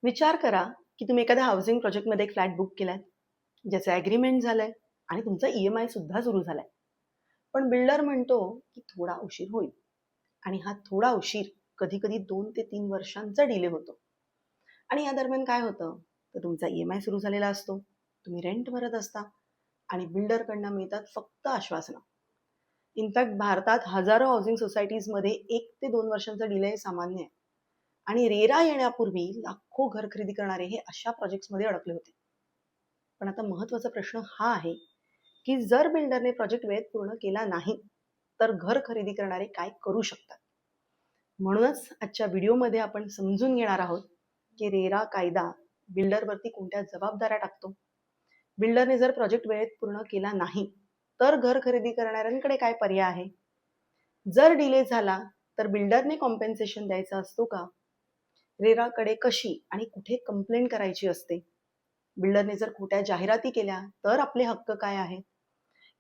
विचार करा की तुम्ही एखाद्या हाऊसिंग प्रोजेक्टमध्ये एक फ्लॅट बुक केलाय, ज्याचं ॲग्रीमेंट झालंय आणि तुमचा EMI सुद्धा सुरू झालाय. पण बिल्डर म्हणतो की थोडा उशीर होईल आणि हा थोडा उशीर कधी-कधी 2 ते 3 वर्षांचा डिले होतो. आणि या दरम्यान काय होतं? तर तुमचा EMI सुरू झालेला असतो, तुम्ही रेंट भरत असता आणि बिल्डरकडनं मिळतात फक्त आश्वासनं. इनफॅक्ट भारतात हजारो हाऊसिंग सोसायटीजमध्ये 1 ते 2 वर्षांचा डिले सामान्य आहे. आणि रेरा येण्यापूर्वी लाखो घर खरेदी करणारे हे अशा प्रोजेक्ट्समध्ये अडकले होते. पण आता महत्वाचा प्रश्न हा आहे की जर बिल्डरने प्रोजेक्ट वेळेत पूर्ण केला नाही तर घर खरेदी करणारे काय करू शकतात. म्हणूनच आजच्या व्हिडिओमध्ये आपण समजून घेणार आहोत की रेरा कायदा बिल्डरवरती कोणत्या जबाबदाऱ्या टाकतो. बिल्डरने जर प्रोजेक्ट वेळेत पूर्ण केला नाही तर घर खरेदी करणाऱ्यांकडे काय पर्याय आहे. जर डिले झाला तर बिल्डरने कॉम्पेन्सेशन द्यायचा असतो का. रेराकडे कशी आणि कुठे कंप्लेंट करायची असते. बिल्डरने जर खोट्या जाहिराती केल्या तर आपले हक्क काय आहेत.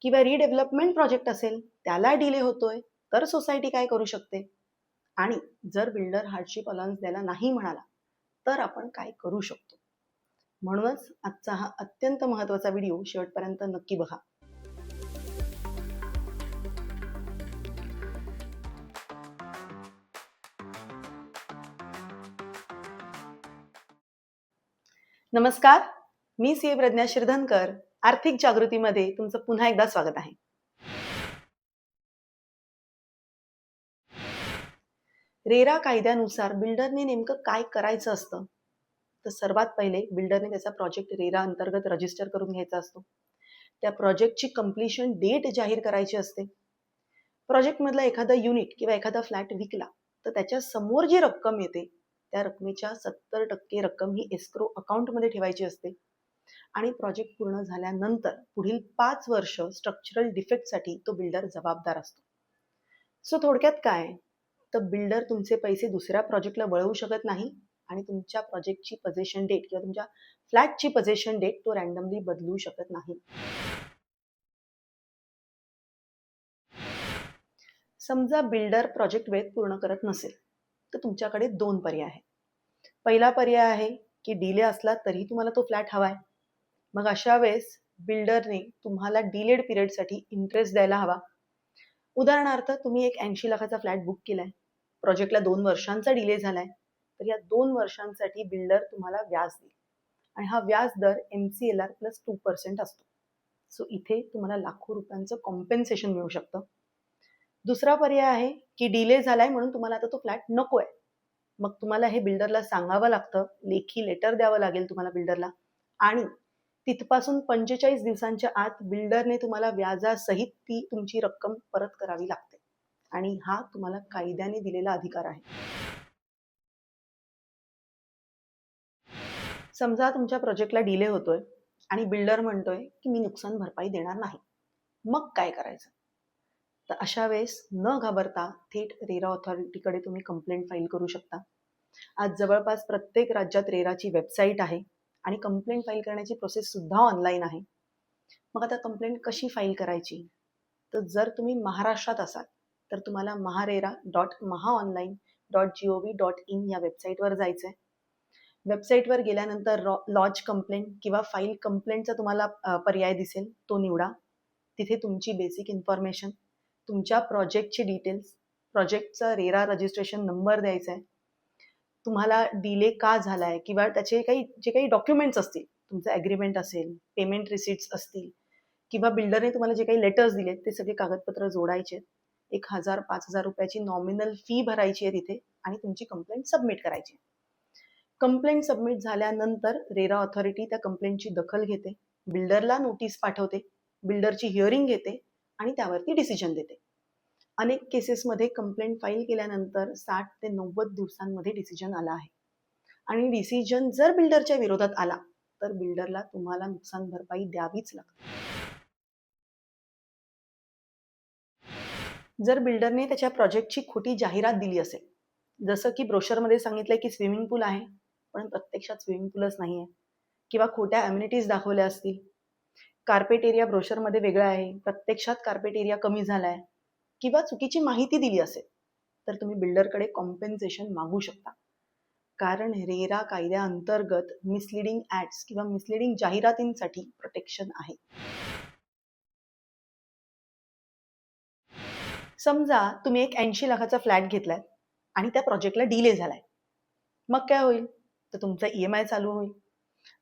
किंवा रिडेव्हलपमेंट प्रोजेक्ट असेल त्याला डिले होतोय तर सोसायटी काय करू शकते. आणि जर बिल्डर हार्डशिप अलाउन्स द्यायला नाही म्हणाला तर आपण काय करू शकतो. म्हणूनच आजचा हा अत्यंत महत्त्वाचा व्हिडिओ शेवटपर्यंत नक्की बघा. नमस्कार, मी सीए प्रज्ञा शिरधनकर. आर्थिक जागृतीमध्ये तुमचं पुन्हा एकदा स्वागत आहे. रेरा कायद्यानुसार बिल्डरने नेमकं काय करायचं असतं. तर सर्वात पहिले बिल्डरने त्याचा प्रोजेक्ट रेरा अंतर्गत रजिस्टर करून घ्यायचा असतो. त्या प्रोजेक्टची कंप्लीशन डेट जाहीर करायची असते. प्रोजेक्टमधला एखादा युनिट किंवा एखादा फ्लॅट विकला तर त्याच्या समोर जी रक्कम येते त्या रकमेच्या 70% रक्कम ही एस्क्रो अकाउंटमध्ये ठेवायची असते. आणि प्रोजेक्ट पूर्ण झाल्यानंतर पुढील 5 वर्ष स्ट्रक्चरल डिफेक्टसाठी तो बिल्डर जबाबदार असतो. सो थोडक्यात काय, तर बिल्डर तुमचे पैसे दुसऱ्या प्रोजेक्टला वळवू शकत नाही आणि तुमच्या प्रोजेक्टची पोझिशन डेट किंवा तुमच्या फ्लॅटची पोझिशन डेट तो रँडमली बदलू शकत नाही. समजा बिल्डर प्रोजेक्ट वेळेत पूर्ण करत नसेल तर तुमच्याकडे 2 पर्याय आहेत. पहिला पर्याय आहे की डिले असला तरी तुम्हाला तो फ्लॅट हवाय. मग अशा वेळेस बिल्डरने तुम्हाला डिलेड पिरियडसाठी इंटरेस्ट द्यायला हवा. उदाहरणार्थ तुम्ही एक 80 लाखाचा फ्लॅट बुक केलाय, प्रोजेक्टला 2 वर्षांचा डिले झालाय, तर या 2 वर्षांसाठी बिल्डर तुम्हाला व्याज देईल आणि हा व्याज दर MCLR प्लस 2% असतो. सो इथे तुम्हाला लाखो रुपयांचं कॉम्पेन्सेशन मिळू शकतं. दुसरा पर्याय आहे की डिले झालाय म्हणून तुम्हाला आता तो फ्लॅट नकोय. मग तुम्हाला हे बिल्डरला सांगावं लागतं, लेखी लेटर द्यावं लागेल तुम्हाला बिल्डरला आणि तिथपासून 45 दिवसांच्या आत बिल्डरने तुम्हाला व्याजासहित ती तुमची रक्कम परत करावी लागते आणि हा तुम्हाला कायद्याने दिलेला अधिकार आहे. समजा तुमच्या प्रोजेक्टला डिले होतोय आणि बिल्डर म्हणतोय की मी नुकसान भरपाई देणार नाही. मग काय करायचं. तर अशा वेळेस न घाबरता थेट रेरा ऑथॉरिटीकडे तुम्ही कंप्लेंट फाईल करू शकता. आज जवळपास प्रत्येक राज्यात रेराची वेबसाईट आहे आणि कंप्लेंट फाईल करण्याची प्रोसेस सुद्धा ऑनलाईन आहे. मग आता कंप्लेंट कशी फाईल करायची. तर जर तुम्ही महाराष्ट्रात असाल तर तुम्हाला maharera.mahaonline.gov.in या वेबसाईटवर जायचंय. वेबसाईटवर गेल्यानंतर लॉज कंप्लेंट किंवा फाईल कंप्लेंटचा तुम्हाला पर्याय दिसेल, तो निवडा. तिथे तुमची बेसिक इन्फॉर्मेशन, तुमच्या प्रोजेक्टची डिटेल्स, प्रोजेक्टचा रेरा रजिस्ट्रेशन नंबर द्यायचा आहे, तुम्हाला डिले का झालाय किंवा त्याचे जे काही डॉक्युमेंट्स असतील, तुमचं ॲग्रीमेंट असेल, पेमेंट रिसिट्स असतील किंवा बिल्डरने तुम्हाला जे काही लेटर्स दिलेत ते सगळे कागदपत्र जोडायचे. 1,000-5,000 रुपयाची नॉमिनल फी भरायची आहे तिथे आणि तुमची कंप्लेंट सबमिट करायची. कंप्लेंट सबमिट झाल्यानंतर रेरा ऑथॉरिटी त्या कंप्लेंटची दखल घेते, बिल्डरला नोटीस पाठवते, बिल्डरची हिअरिंग घेते आणि त्यावरती डिसिजन देते. अनेक केसेसमध्ये कंप्लेंट फाईल केल्यानंतर 60 ते 90 दिवसांमध्ये डिसिजन आला आहे आणि डिसिजन जर बिल्डरच्या विरोधात आला तर बिल्डरला तुम्हाला नुकसान भरपाई द्यावीच लागते. जर बिल्डरने त्याच्या प्रोजेक्टची खोटी जाहिरात दिली असेल, जसं की ब्रोशरमध्ये सांगितलंय की स्विमिंग पूल आहे पण प्रत्यक्षात स्विमिंग पूलच नाहीये, किंवा खोट्या अम्युनिटीज दाखवल्या असतील, कार्पेट एरिया ब्रोशरमध्ये वेगळा आहे प्रत्यक्षात कार्पेट एरिया कमी झालाय, किंवा चुकीची माहिती दिली असेल तर तुम्ही बिल्डरकडे कॉम्पेन्सेशन मागू शकता. कारण रेरा कायद्याअंतर्गत मिसलिडिंग ऍड्स किंवा मिसलिडिंग जाहिरातींसाठी प्रोटेक्शन आहे. समजा तुम्ही एक 80 लाखाचा फ्लॅट घेतलाय आणि त्या प्रोजेक्टला डिले झालाय. मग काय होईल? तर तुमचा EMI चालू होईल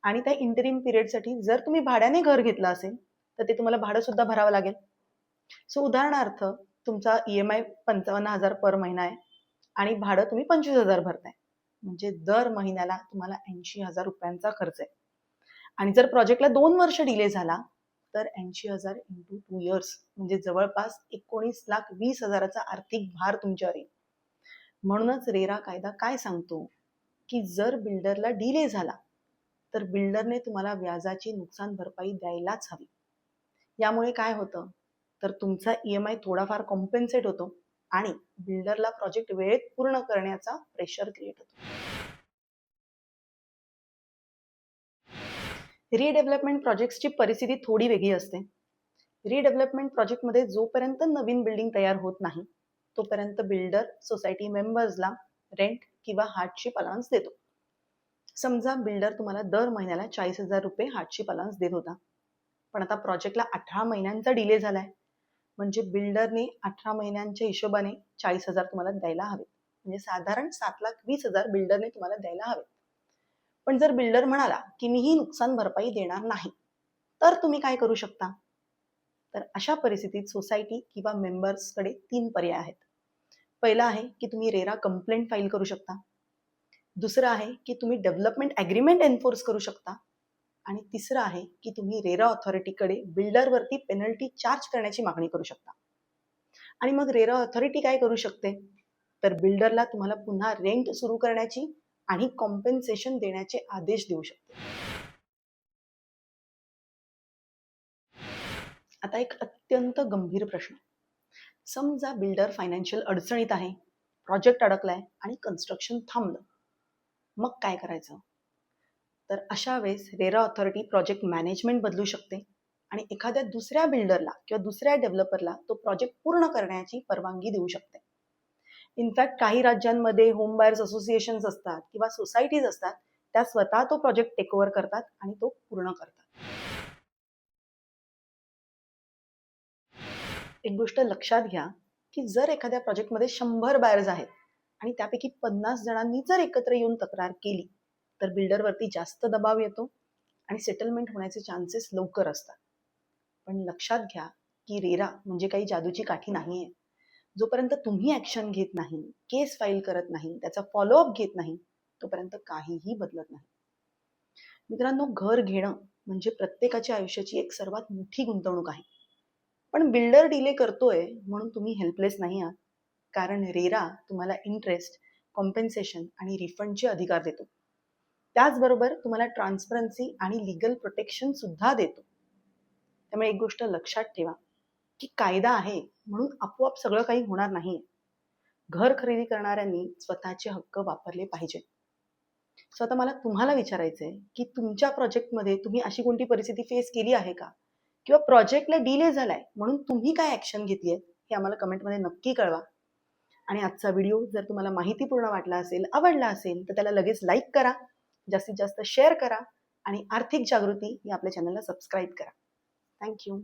आणि त्या इंटरिम पिरियडसाठी जर तुम्ही भाड्याने घर घेतलं असेल तर ते तुम्हाला भाडं सुद्धा भरावं लागेल. सो उदाहरणार्थ तुमचा EMI 55,000 पर महिना आहे आणि भाडं तुम्ही 25,000 भरताय. म्हणजे दर महिन्याला तुम्हाला 80,000 रुपयांचा खर्च आहे. आणि जर प्रोजेक्टला 2 वर्ष डिले झाला तर 80,000 इंटू 2 इयर्स म्हणजे जवळपास 19,20,000चा आर्थिक भार तुमच्यावर येईल. म्हणूनच रेरा कायदा काय सांगतो की जर बिल्डरला डिले झाला तर बिल्डरने तुम्हाला व्याजाची नुकसान भरपाई द्यायलाच हवी. यामुळे काय होतं तर तुमचा EMI थोडाफार कॉम्पेन्सेट होतो आणि बिल्डरला प्रोजेक्ट वेळेत पूर्ण करण्याचा प्रेशर क्रिएट होतो. रिडेव्हलपमेंट प्रोजेक्ट्सची परिस्थिती थोडी वेगळी असते. रिडेव्हलपमेंट प्रोजेक्टमध्ये जोपर्यंत नवीन बिल्डिंग तयार होत नाही तोपर्यंत बिल्डर सोसायटी मेंबर्सला रेंट किंवा हार्डशिप अलाउन्स देतो. समजा बिल्डर तुम्हाला दर महिन्याला 40,000 रुपये हार्डशिप अलाउन्स देत होता, पण आता प्रोजेक्टला 18 महिन्यांचा डिले झालाय. म्हणजे बिल्डरने 18 महिन्यांच्या हिशोबाने 40,000 तुम्हाला द्यायला हवे. म्हणजे साधारण 7,20,000 बिल्डरने तुम्हाला द्यायला हवे. पण जर बिल्डर म्हणाला की मी ही नुकसान भरपाई देणार नाही तर तुम्ही काय करू शकता? तर अशा परिस्थितीत सोसायटी किंवा मेंबर्सकडे 3 पर्याय आहेत. पहिला आहे की तुम्ही रेरा कंप्लेंट फाईल करू शकता. दुसरं आहे की तुम्ही डेव्हलपमेंट ॲग्रीमेंट एन्फोर्स करू शकता. आणि तिसरं आहे की तुम्ही रेरा ऑथॉरिटीकडे बिल्डरवरती पेनल्टी चार्ज करण्याची मागणी करू शकता. आणि मग रेरा ऑथॉरिटी काय करू शकते? तर बिल्डरला तुम्हाला पुन्हा रेंट सुरू करण्याची आणि कॉम्पेन्सेशन देण्याचे आदेश देऊ शकते. आता एक अत्यंत गंभीर प्रश्न. समजा बिल्डर फायनान्शियल अडचणीत आहे, प्रोजेक्ट अडकलाय आणि कन्स्ट्रक्शन थांबलं. मग काय करायचं? तर अशा वेळेस रेरा ऑथॉरिटी प्रोजेक्ट मॅनेजमेंट बदलू शकते आणि एखाद्या दुसऱ्या बिल्डरला किंवा दुसऱ्या डेव्हलपरला तो प्रोजेक्ट पूर्ण करण्याची परवानगी देऊ शकते. इनफॅक्ट काही राज्यांमध्ये होम बायर्स असोसिएशन्स असतात किंवा सोसायटीज असतात, त्या स्वतः तो प्रोजेक्ट टेक ओव्हर करतात आणि तो पूर्ण करतात. एक गोष्ट लक्षात घ्या की जर एखाद्या प्रोजेक्टमध्ये 100 बायर्स आहेत आणि त्यापैकी 50 जणांनी जर एकत्र येऊन तक्रार केली तर बिल्डरवरती जास्त दबाव येतो आणि सेटलमेंट होण्याचे चान्सेस लवकर असतात. पण लक्षात घ्या की रेरा म्हणजे काही जादूची काठी नाहीये. जोपर्यंत तुम्ही ऍक्शन घेत नाही, केस फाईल करत नाही, त्याचा फॉलोअप घेत नाही तोपर्यंत काहीही बदलत नाही. मित्रांनो, घर घेणं म्हणजे प्रत्येकाच्या आयुष्याची एक सर्वात मोठी गुंतवणूक आहे. पण बिल्डर डिले करतोय म्हणून तुम्ही हेल्पलेस नाही आहात. कारण रेरा तुम्हाला इंटरेस्ट, कॉम्पेन्सेशन आणि रिफंडचे अधिकार देतो. त्याचबरोबर तुम्हाला ट्रान्सपरन्सी आणि लीगल प्रोटेक्शन सुद्धा देतो. त्यामुळे एक गोष्ट लक्षात ठेवा की कायदा आहे म्हणून आपोआप सगळं काही होणार नाही. घर खरेदी करणाऱ्यांनी स्वतःचे हक्क वापरले पाहिजे. सो आता मला तुम्हाला विचारायचंय की तुमच्या प्रोजेक्टमध्ये तुम्ही अशी कोणती परिस्थिती फेस केली आहे का? किंवा प्रोजेक्टला डिले झालाय म्हणून तुम्ही काय ऍक्शन घेतली आहे हे आम्हाला कमेंटमध्ये नक्की कळवा. आणि आजचा व्हिडिओ जर तुम्हाला माहितीपूर्ण वाटला असेल, आवडला असेल तर त्याला लगेच लाईक करा, जास्तीत जास्त शेअर करा आणि आर्थिक जागृती या आपल्या चॅनलला सबस्क्राईब करा. थँक्यू.